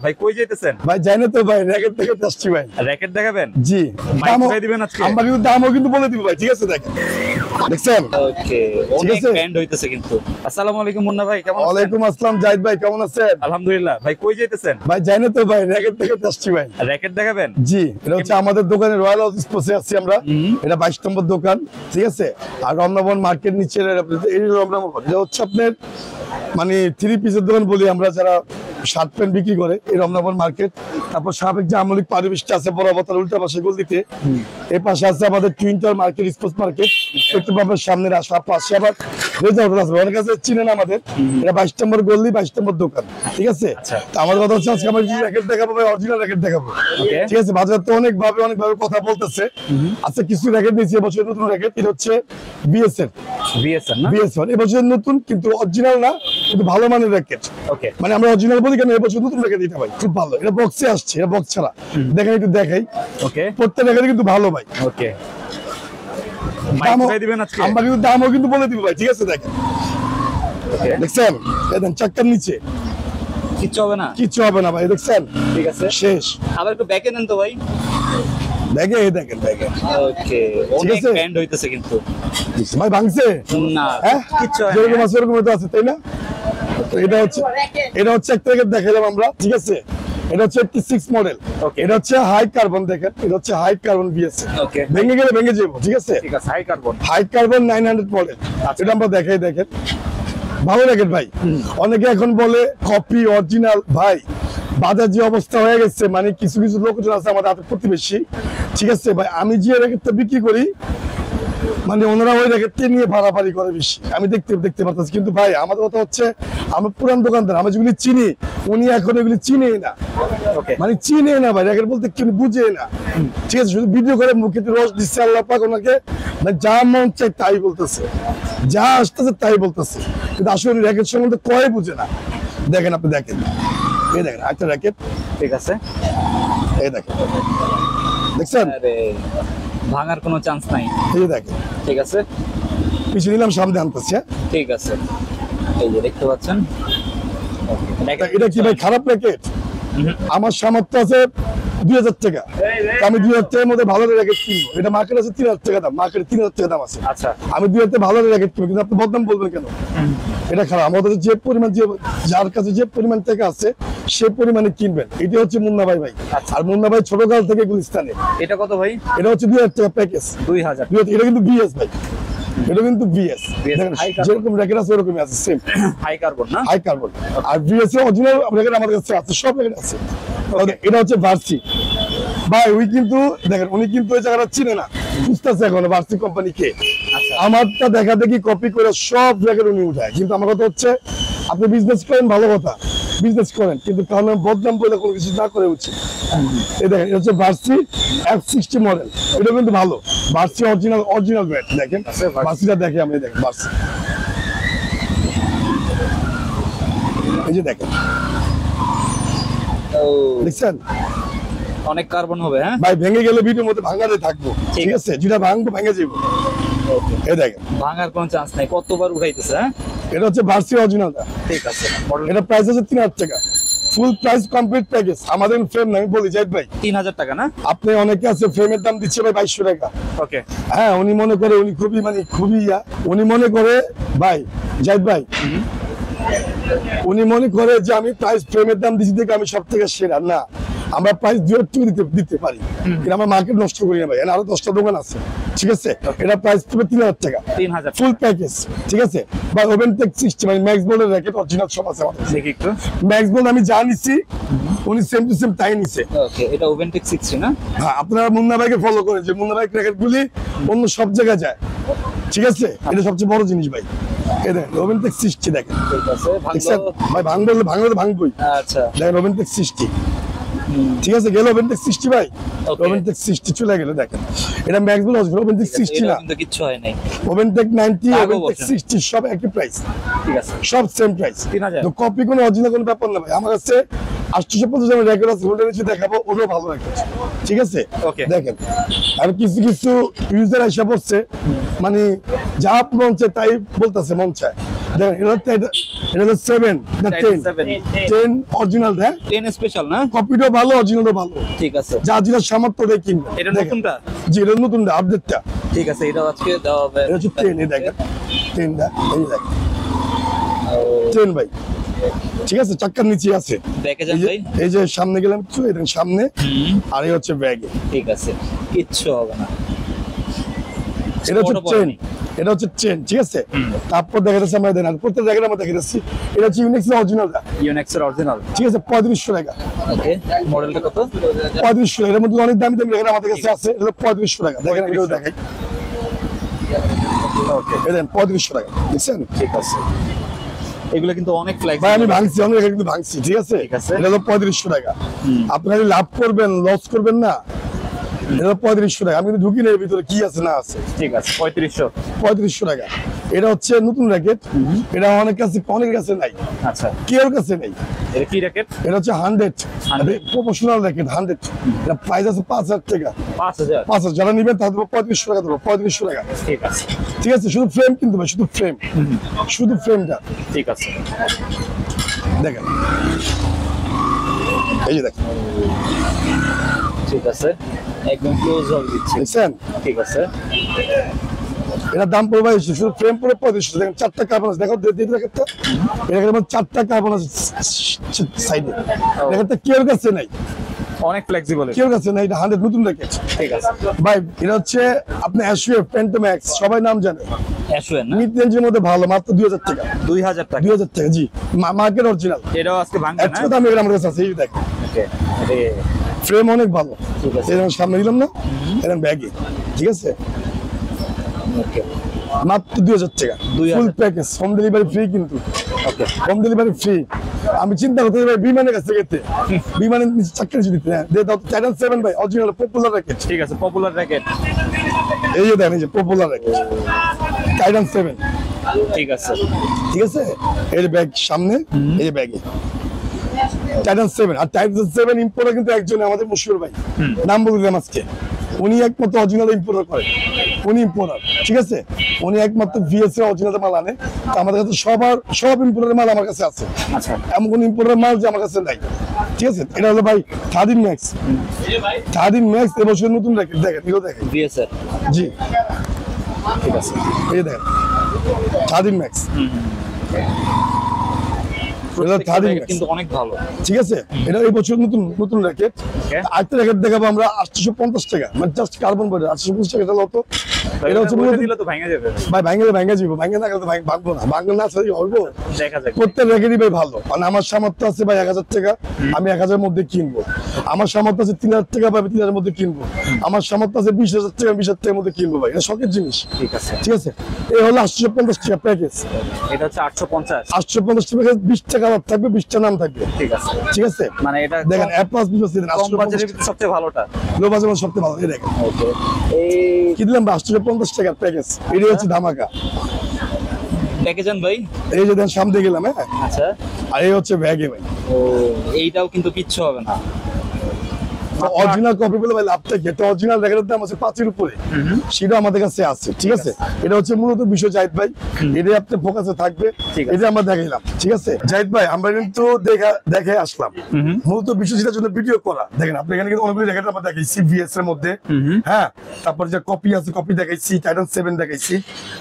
ভাই কই যাইতেছেন? ভাই যাই না তো ভাই, র‍্যাকেট থেকে আসছি ভাই। র‍্যাকেট দেখাবেন? জি, দামও দিবেন আজকে? আমরা কিন্তু দামও কিন্তু বলে দিব ভাই, ঠিক আছে? দেখেন, দেখছেন? ওকে, অনেক ব্যান্ড হইতেছে কিন্তু। আসসালামু আলাইকুম মুন্না ভাই, কেমন আছেন? ওয়ালাইকুম আসসালাম জাহিদ ভাই, কেমন আছেন? আলহামদুলিল্লাহ। ভাই কই যাইতেছেন? ভাই যাই না তো ভাই, র‍্যাকেট থেকে আসছি ভাই। র‍্যাকেট দেখাবেন? জি, এটা হচ্ছে আমাদের দোকানে রয়্যাল হাউস স্পোর্টসে আছি আমরা। এটা 22 নম্বর দোকান, ঠিক আছে? আর রমনাবন মার্কেট নিচে এই রমনাবন, এটা হচ্ছে আপনার মানে 3 পিসের দোকান বলি আমরা, যারা শার্ট প্যান্ট বিক্রি করে, এই রমনাবন মার্কেট। তারপর সাবেক যে আমলিক পারিবেশটা আছে বরাবর উল্টা পাশে গলিতে, এই পাশে আছে আমাদের twin tower market, sports market. একটু আপনার সামনে পাশে আবার রেজাল্ট আছে, অনেক কাছে চিনেন আমাদের। এটা 22 নম্বর গলি, 22 নম্বর দোকান, ঠিক আছে? তো আমার কথা হচ্ছে আজকে আমরা র‍্যাকেট দেখাবো ভাই, অরিজিনাল র‍্যাকেট দেখাবো, ঠিক আছে? বাজার তো অনেক ভাবে কথা বলতেছে। আচ্ছা, কিছু র‍্যাকেট দিয়েছি এবছর নতুন র‍্যাকেট। এটা হচ্ছে বিএসএর না? বিএস1 এবছর নতুন, কিন্তু অরিজিনাল না, কিন্তু ভালো মানের র‍্যাকেট। ওকে, মানে আমরা অরিজিনাল বলি কেন, এবছর নতুন র‍্যাকেট দিতে ভাই, খুব ভালো। এটা বক্সে আসছে, এটা বক্স ছাড়া। দেখেন, একটু দেখাই। ওকে, প্রত্যেক র‍্যাকেট কিন্তু ভালো ভাই। ওকে, দামও দিবেন আজকে? আমরা কিন্তু দামও কিন্তু বলে দিব ভাই, ঠিক আছে? দেখেন, ওকে, দেখছেন? দেখেন চাক্কার নিচে কিচ্ছু হবে না? কিচ্ছু হবে না ভাই, দেখছেন? ঠিক আছে, শেষ। আবার একটু ব্যাকে নেন তো ভাই। দেখে দেখেন দেখেন, ওকে, অনেক আছে? ব্যান্ড হইতেছে কিন্তু। ভাই ভাঙছে না, হ্যাঁ, কিচ্ছু হয় যেরকম না। আছে ওরকম তো আছে, তাই না? তো এটা হচ্ছে একটা র‍্যাকেট দেখালাম আমরা, ঠিক আছে? এটা হচ্ছে 86 মডেল। Okay. এটা হচ্ছে হাই কার্বন, দেখেন, এটা হচ্ছে হাই কার্বন বিএস। Okay. ভেঙে গেলে ভেঙে যাবো, ঠিক আছে? ঠিক আছে, high carbon. High carbon 900 model. আচ্ছা। এটা আমরা দেখাই, দেখেন, ভালো র‍্যাকেট ভাই। অনেকে এখন বলে কপি অরিজিনাল, ভাই বাজার যে অবস্থা হয়ে গেছে, মানে কিছু কিছু লোকজন আছে আমাদের হাতে প্রতিবেশী, ঠিক আছে ভাই? আমি যে র‍্যাকেটটা বিক্রি করি, মানে ওনারা ওই র‍্যাকেটটা নিয়ে ভাড়াভাড়ি করে বেশি, আমি দেখতে পাচ্ছি। কিন্তু ভাই আমাদের কথা হচ্ছে, আমরা পুরান দোকানদার, আমরা যেগুলি চিনি, উনি এখন এগুলি চিনেই না। ওকে, মানে চিনে না ভাই, র‍্যাকেট বলতে কেউ বুঝে না, ঠিক আছে? শুধু ভিডিও করে মুখে রস দিচ্ছে আল্লাহ পাক ওনাকে, মানে যা মন চাই তাই বলতেছে, যা আসতেছে তাই বলতেছে, কিন্তু আসলে র‍্যাকেট সম্বন্ধে কয়ে বুঝে না। দেখেন, আপনি দেখেন, এই দেখেন একটা র‍্যাকেট, ঠিক আছে। এই দেখেন, দেখছেন? আরে, ভাঙার কোনো চান্স নাই। এই দেখেন, ঠিক আছে, পিছিয়ে নিলাম, সামনে আনতেছি। হ্যাঁ, ঠিক আছে, এই যে দেখতে পাচ্ছেন। এটা কি ভাই খারাপ র‍্যাকেট? আমার সামর্থ্য আছে 2000 টাকা, আমি 2000 টাকার মধ্যে ভালো র‍্যাকেট কিনবো। এটা মার্কেট আছে 3000 টাকা দাম, মার্কেটে 3000 টাকা দাম আছে। আচ্ছা, আমি 2000 টাকা ভালো র‍্যাকেট কিনবো, কিন্তু আপনি বদনাম বলবেন কেন? এটা খারাপ। আমাদের যে পরিমাণ, যার কাছে যে পরিমাণ টাকা আছে সে পরিমাণে কিনবেন। এটা হচ্ছে মুন্না ভাই। আর মুন্না ভাই ছোটকাল থেকে গুলিস্তানে। এটা কত ভাই? এটা হচ্ছে 2000 টাকা প্যাকেজ। 2000। এটা কিন্তু বিএস ভাই, এটা কিন্তু বিএস। high carbon। যেরকম র‍্যাকেট আছে ওরকমই আছে, সেম হাই কার্বন না? High carbon. আর বিএস এর অরিজিনাল র‍্যাকেট আমাদের কাছে আছে, সব র‍্যাকেট আছে। এটা হচ্ছে ভার্সি ভাই, ওই কিন্তু দেখেন, উনি কিন্তু ওই জায়গাটা চিনে না, বুঝতেছে এখন ভার্সি কোম্পানি কে। আমারটা দেখা দেখি কপি করে সব র‍্যাকেট উনি উঠায়। কিন্তু আমার কথা হচ্ছে, আপনি বিজনেস করেন, ভালো কথা, বিজনেস করেন, কিন্তু কারণ বদনাম বলে কোনো কিছু না করে উচিত। এই দেখেন, এটা হচ্ছে ভার্সি F60 মডেল। এটা কিন্তু ভালো, ভার্সি অরিজিনাল ব্র্যান্ড। দেখেন ভার্সিটা দেখে আমি, দেখেন ভার্সি, এই যে দেখেন, দেখছেন? অনেক কার্বন হবে। হ্যাঁ ভাই, ভেঙে গেলে ভিডিওর মধ্যে ভাঙাতে থাকবো, ঠিক আছে? যেটা ভাঙবো ভেঙে যাবো। এই দেখেন, ভাঙার কোনো চান্স নাই, কতবার উঠাইতেছে। হ্যাঁ, এটা হচ্ছে ভার্সি অরিজিনালটা, ঠিক আছে। এটা প্রাইস আছে 3000 টাকা, ফুল প্রাইস কমপ্লিট প্যাকেজ। আমাদের ফ্রেম না, আমি বলি জাহিদ ভাই, 3000 টাকা না? আপনি অনেকে আছে ফ্রেমের দাম দিচ্ছে ভাই 2200 টাকা। ওকে, হ্যাঁ, উনি মনে করে উনি খুবই উনি মনে করে ভাই, জাহিদ ভাই, উনি মনে করে যে আমি প্রাইস ফ্রেমের দাম দিচ্ছি দেখে আমি সব থেকে সেরা। না, আমরা প্রাইস 2000 টাকা দিতে পারি, কিন্তু আমরা মার্কেট নষ্ট করি না ভাই। আরো 10টা দোকান আছে, ঠিক আছে? এটা প্রাইস পড়বে 3000 টাকা, 3000 ফুল প্যাকেজ, ঠিক আছে ভাই? ওভেনটেক 60 মানে ম্যাক্স বোল্ডের র‍্যাকেট অরিজিনাল সব আছে আমাদের। দেখি একটু। ম্যাক্স বোল্ড আমি যা নিছি, উনি সেম টু সেম তাই নিছে। ওকে, এটা ওভেনটেক 60 না? হ্যাঁ, আপনারা মুন্না ভাইকে ফলো করেন, যে মুন্না ভাই র‍্যাকেট গুলি অন্য সব জায়গায় যায়, ঠিক আছে? এটা সবচেয়ে বড় জিনিস ভাই। এই দেখেন ওভেনটেক 60, দেখেন, ঠিক আছে। দেখছেন ভাই? ভাঙবই। আচ্ছা, দেখেন ওভেনটেক 60, ঠিক আছে? গেল ওভেনটেক 60 ভাই, Okay. ওভেনটেক 60 চলে গেল। দেখেন, এটা ম্যাক্স বোল্ড আছে, ওভেনটেক 60 না, কিন্তু কিচ্ছু হয় নাই। ওভেনটেক 90, দাগও ওভেনটেক বসে না। 60 সব একই প্রাইস, ঠিক আছে, সব সেম প্রাইস। 3000। তো কপি কোনো অরিজিনাল কোনো ব্যাপার না ভাই। আমার কাছে 850 দামের র‍্যাকেট আছে, ওটা নিচে দেখাবো, ওটাও ভালো র‍্যাকেট, ঠিক আছে? Okay. দেখেন, আর কিছু ইউজার এসে পড়ছে, মানে যা মন চায় তাই বলতেছে, মন চায়। দেখেন এটা হলো 7 না 10 10 অরিজিনাল দেখ 10 স্পেশাল না, কপিটাও ভালো অরিজিনালও ভালো, ঠিক আছে। যা যেটা সামর্থ্য দিয়ে কিনবেন। এটা নতুনটা, জি এটা নতুনটা আপডেটটা, ঠিক আছে। এটা আজকে দেওয়া হবে, এটা হচ্ছে 10 এই দেখেন 10 দা এই দেখ 10 ভাই, ঠিক আছে। চাক্কার নিচে আছে, ব্যাকে যান ভাই। এই যে সামনে গেলাম একটু, এই দেখেন সামনে, আর এই হচ্ছে ব্যাগে, ঠিক আছে, কিচ্ছু হবে না। এটা হচ্ছে চেন, এটা হচ্ছে চেন, ঠিক আছে। তারপর দেখা যাচ্ছে আমরা দেন প্রত্যেক জায়গায় আমরা দেখে যাচ্ছি, এটা হচ্ছে ইউনিক্স অরিজিনালটা, ইউনিক্সের অরিজিনাল, ঠিক আছে। 3500 টাকা, ওকে। মডেলটা কত? 3500 টাকা। এর মধ্যে অনেক দামি দামি এখানে আমাদের কাছে আছে, এটা 3500 টাকা। দেখেন এটাও দেখাই, ওকে, এই দেখেন 3500 টাকা, দেখছেন? ঠিক আছে। এগুলো কিন্তু অনেক ফ্লেক্স ভাই আমি ভাঙছি, অনেক জায়গায় কিন্তু ভাঙছি, ঠিক আছে। ঠিক আছে। এটা হলো 3500 টাকা। আপনি খালি লাভ করবেন, লস করবেন না। এটা 3500 টাকা। আমি কিন্তু ঢুকি না এর ভিতরে কি আছে না আছে, ঠিক আছে। 3500 টাকা। এটা হচ্ছে নতুন র্যাকেট, এটা অনেকের কাছে নাই, আচ্ছা। কেউ কাছে নেই। এটা কি র্যাকেট? এটা হচ্ছে 100 প্রফেশনাল র্যাকেট 100। এটা প্রাইস আছে 5000 টাকা। 5000? 5000 যারা নেবেন তাদের 3500 টাকা দেবো, 3500 টাকা, ঠিক আছে, ঠিক আছে। শুধু ফ্রেম কিন্তু ভাই, শুধু ফ্রেম, শুধু ফ্রেমটা, ঠিক আছে। দেখেন এই যে দেখেন, ঠিক আছে, একদম ক্লোজ হবে দিচ্ছি, দেখছেন? ঠিক আছে। এটা দাম পড়বে শুধু ফ্রেম পড়ে 3500। দেখেন 4টা কার্বন আছে, দেখো দিতে র্যাকেটটা, এর মধ্যে 4টা কার্বন আছে সাইডে। র্যাকেটটা কেউ কাছে নাই, অনেক ফ্লেক্সিবল, কেউ কাছে নাই। এটা 100 নতুন র্যাকেট, ঠিক আছে ভাই। এটা হচ্ছে আপনি অ্যাশুয়েফ পেন্টোম্যাক্স, সবাই নাম জানে, অ্যাশুয়েন না? মিড রেঞ্জের মধ্যে ভালো, মাত্র 2000 টাকা। 2000 টাকা? 2000 টাকা, জি। মার্কেট অরিজিনাল, এটাও আজকে ভাঙবে না? একটু দামি আমার কাছে আছে, এই দেখেন ওকে, ফ্রেম অনেক ভালো, ঠিক আছে। এরকম সামনে দিলাম না, এরকম ব্যাগে, ঠিক আছে। ওকে, মাত্র 2000 টাকা, 2000 full package, home delivery free কিন্তু, ওকে। Home delivery free. আমি চিন্তা করতে পারি বিমানের কাছে যেতে, বিমানের নিচে চাকরি দিতে, হ্যাঁ দিয়ে দাও। টাইটান 7 ভাই, অরিজিনাল পপুলার র্যাকেট, ঠিক আছে, পপুলার র্যাকেট, এই যে দেখেন, এই যে পপুলার র্যাকেট টাইটান 7, ঠিক আছে, ঠিক আছে। এর ব্যাগ সামনে, এই ব্যাগে টাইটান 7। আর টাইটান 7 ইম্পোর্টার কিন্তু একজন আমাদের মুশফির ভাই, নাম বলে দিলাম আজকে। উনি একমাত্র অরিজিনাল ইম্পোর্টার করেন, উনি ইম্পোর্টার, ঠিক আছে। উনি একমাত্র ভিএস এর অরিজিনাল মাল আনে। তো আমাদের কাছে সব ইম্পোর্টারের মাল আমার কাছে আছে, আচ্ছা। এমন কোন ইম্পোর্টার মাল যে আমার কাছে নাই, ঠিক আছে। এটা হলো ভাই 13 ম্যাক্স, 13 ম্যাক্স এবছর নতুন র্যাকেট, দেখেন এগুলো দেখেন, বিএসআর, জি ঠিক আছে। এই দেখেন 13 ম্যাক্স, এটা 13 ম্যাক্স কিন্তু অনেক ভালো, ঠিক আছে। এটা এই বছর নতুন র্যাকেট। আরেকটা র্যাকেট দেখাবো আমরা 850 টাকা, মানে জাস্ট কার্বন বোর্ড 850 টাকা। এটা তো এটা হচ্ছে দিলে তো ভাঙা যাবে ভাই, ভাঙা যাবো, ভাঙা না গেলে ভাঙবো না, ভাঙলে না ছাড়ি হইবো। দেখা যাক, প্রত্যেক র্যাকেটই ভাই ভালো, মানে আমার সামর্থ্য আছে ভাই 1000 টাকা, আমি 1000 মধ্যে কিনবো। আমার সামর্থ্য আছে 3000 টাকা, ভাই 3000 মধ্যে কিনবো। আমার সামর্থ্য আছে 20000 টাকা, 20000 টাকার মধ্যে কিনবো ভাই, এটা শখের জিনিস, ঠিক আছে, ঠিক আছে। এই হলো 850 টাকা প্যাকেজ, এটা হচ্ছে 850, 850 টাকা, 20 টাকা থাকবে, 20টা নাম থাকবে, ঠিক আছে, ঠিক আছে। মানে এটা দেখেন এ প্লাস বিশ আছে, কম বাজেটের ভিতরে সবচেয়ে ভালোটা, লো বাজেট সবচেয়ে ভালো, এই দেখেন। ওকে, এই কি দিলাম 850 টাকার প্যাকেজ, এটাই হচ্ছে ধামাকা। ব্যাকে যান ভাই, এই যে দেখেন সামনে গেলাম, হ্যাঁ, আচ্ছা। আর এই হচ্ছে ব্যাগে ভাই, ও এইটাও কিন্তু কিচ্ছু হবে না, অরিজিনাল কপি বলে ভাই লাভটা কি? এটা অরিজিনাল র্যাকেটের দাম আছে 5 এর উপরে, সেটা আমাদের কাছে আছে, ঠিক আছে। এটা হচ্ছে মূলত বিষয় জাহিদ ভাই, এটাই আপনি ফোকাসে থাকবে, এটা আমরা দেখাইলাম, ঠিক আছে। জাহিদ ভাই আমরা কিন্তু দেখে আসলাম, মূলত বিষয় যেটার জন্য ভিডিও করা। দেখেন আপনি এখানে কিন্তু অনেকগুলো র্যাকেট আমরা দেখাইছি ভিএস এর মধ্যে, হ্যাঁ। তারপর যে কপি আছে, কপি দেখাইছি, টাইটান 7 দেখাইছি।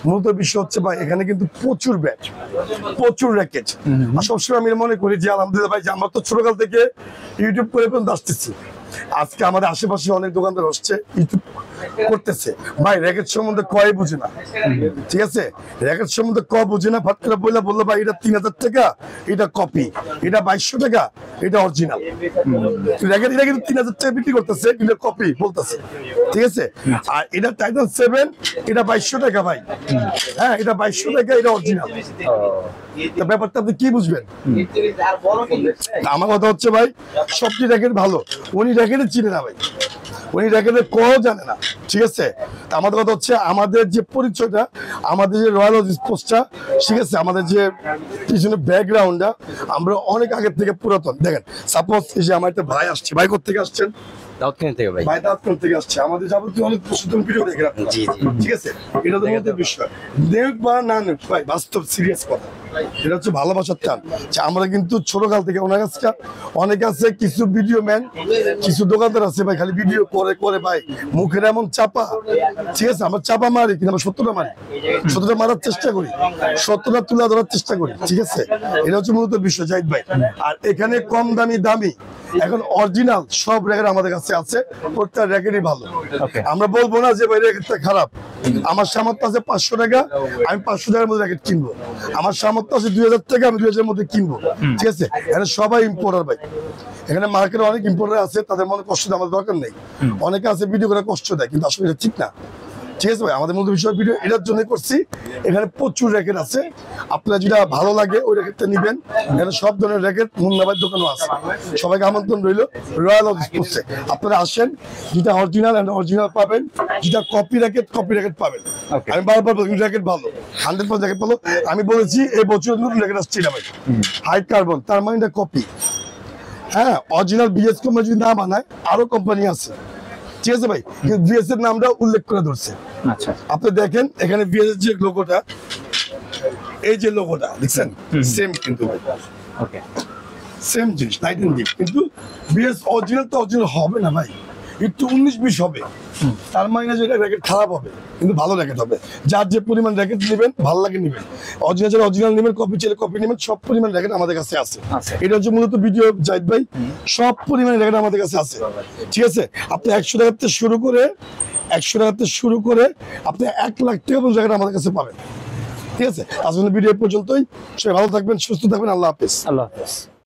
মূলত বিষয় হচ্ছে ভাই এখানে কিন্তু প্রচুর ব্যাট, প্রচুর র্যাকেট। আর সবসময় আমি মনে করি যে আলহামদুলিল্লাহ ভাই, যে আমরা তো ছোটকাল থেকে ইউটিউব করে পর্যন্ত আসতেছি, আজকে আমাদের আশেপাশে অনেক দোকানদার হচ্ছে ইউটিউব করতেছে ভাই, র্যাকেট সম্বন্ধে কয় বুঝে না, ঠিক আছে। র্যাকেট সম্বন্ধে বুঝে না, ফাট করে বললো ভাই এটা 3000 টাকা, এটা কপি, এটা 2200 টাকা, এটা অরিজিনাল র্যাকেট। এটা কিন্তু 3000 টাকা বিক্রি করতেছে, কিন্তু কপি বলতেছে, ঠিক আছে। আর এটা টাইটান 7, এটা 2200 টাকা ভাই, হ্যাঁ এটা 2200 টাকা, এটা অরিজিনাল। ব্যাপারটা আপনি কি বুঝবেন? আমার কথা হচ্ছে ভাই, সবটি র্যাকেট ভালো, উনি র্যাকেটে চিনে না ভাই, উনি র্যাকেটে জানে না, ঠিক আছে। আমাদের কথা হচ্ছে আমাদের যে পরিচয়টা, আমাদের যে রয়্যাল পোস্টটা, ঠিক আছে, আমাদের যে পিছনে ব্যাকগ্রাউন্ডটা, আমরা অনেক আগের থেকে পুরাতন। দেখেন সাপোজ এই যে আমার একটা ভাই আসছে, ভাই কোথা থেকে আসছেন? দাউদখান থেকে ভাই। ভাই দাউদখান থেকে আসছে, আমাদের যাবতীয় অনেক প্রস্তুত ভিডিও দেখে রাখেন, জি জি, ঠিক আছে। এটা তো মধ্যে বিষয়, নেক বা না নেক ভাই, বাস্তব সিরিয়াস কথা, এটা হচ্ছে ভালোবাসার টান। যে আমরা কিন্তু ছোটকাল থেকে অনেক আছে কিছু ভিডিও ম্যান, কিছু দোকানদার আছে ভাই খালি ভিডিও করে করে ভাই মুখের এমন চাপা, ঠিক আছে আমরা চাপা মারি কিন্তু আমরা সত্যটা মারি, সত্যটা মারার চেষ্টা করি, সত্যটা তুলে ধরার চেষ্টা করি, ঠিক আছে। এটা হচ্ছে মূলত বিষয় জাহিদ ভাই। আর এখানে কম দামি এখন অরিজিনাল সব র্যাকেট আমাদের কাছে আছে, প্রত্যেকটা র্যাকেটই ভালো। আমরা বলবো না যে ভাই র্যাকেটটা খারাপ। আমার সামর্থ্য আছে 500 টাকা, আমি 500 টাকার মধ্যে র্যাকেট কিনবো। আমার সামর্থ্য আছে 2000 টাকা, আমি 2000 এর মধ্যে কিনবো, ঠিক আছে। এখানে সবাই ইম্পোর্টার ভাই, এখানে মার্কেটে অনেক ইম্পোর্টার আছে, তাদের মনে কষ্ট দেওয়ার আমাদের দরকার নেই। অনেকে আছে ভিডিও করে কষ্ট দেয়, কিন্তু আসলে এটা ঠিক না, ঠিক আছে ভাই। আমাদের মূল বিষয় ভিডিও এটার জন্য করছি। এখানে প্রচুর র্যাকেট আছে, আপনার যেটা ভালো লাগে ওই র্যাকেটটা নিবেন। এখানে সব ধরনের র্যাকেট মুন্না ভাইয়ের দোকানও আছে। সবাইকে আমন্ত্রণ রইল রয়্যাল হাউস স্পোর্টসে। আপনারা আসেন, যেটা অরিজিনাল পাবেন, যেটা কপি র্যাকেট পাবেন। আমি বারবার বলি র্যাকেট ভালো, 100% র্যাকেট ভালো। আমি বলেছি এই বছর নতুন র্যাকেট আসছে এটা ভাই, হাই কার্বন, তার মানে এটা কপি। হ্যাঁ, অরিজিনাল বিএস কোম্পানি যদি না বানায় আরো কোম্পানি আছে, ঠিক আছে ভাই, কিন্তু বিএস এর নামটা উল্লেখ করে ধরছে। আচ্ছা, আপনি দেখেন এখানে বিএস এর যে লোগোটা, এই যে লোগোটা দেখছেন, সেম কিন্তু ওকে, সেম জিনিস লাইট এন্ড ডিপ, কিন্তু বিএস অরিজিনাল তো অরিজিনাল হবে না ভাই, একটু 19-20 হবে। তার মানে যে র্যাকেট খারাপ হবে, কিন্তু ভালো র্যাকেট হবে। যার যে পরিমাণ র্যাকেট নেবেন, ভালো লাগে নেবেন, অরিজিনাল নেবেন, কপি চাইলে কপি নেবেন, সব পরিমাণ র্যাকেট আমাদের কাছে আছে। এটা হচ্ছে মূলত ভিডিও জাহিদ ভাই, সব পরিমাণ র্যাকেট আমাদের কাছে আছে, ঠিক আছে। আপনি 100 টাকা থেকে শুরু করে আপনি 1 লাখ টাকা পর্যন্ত র্যাকেট আমাদের কাছে পাবেন, ঠিক আছে। আজকের ভিডিও পর্যন্তই। সবাই ভালো থাকবেন, সুস্থ থাকবেন, আল্লাহ হাফেজ। আল্লাহ হাফেজ।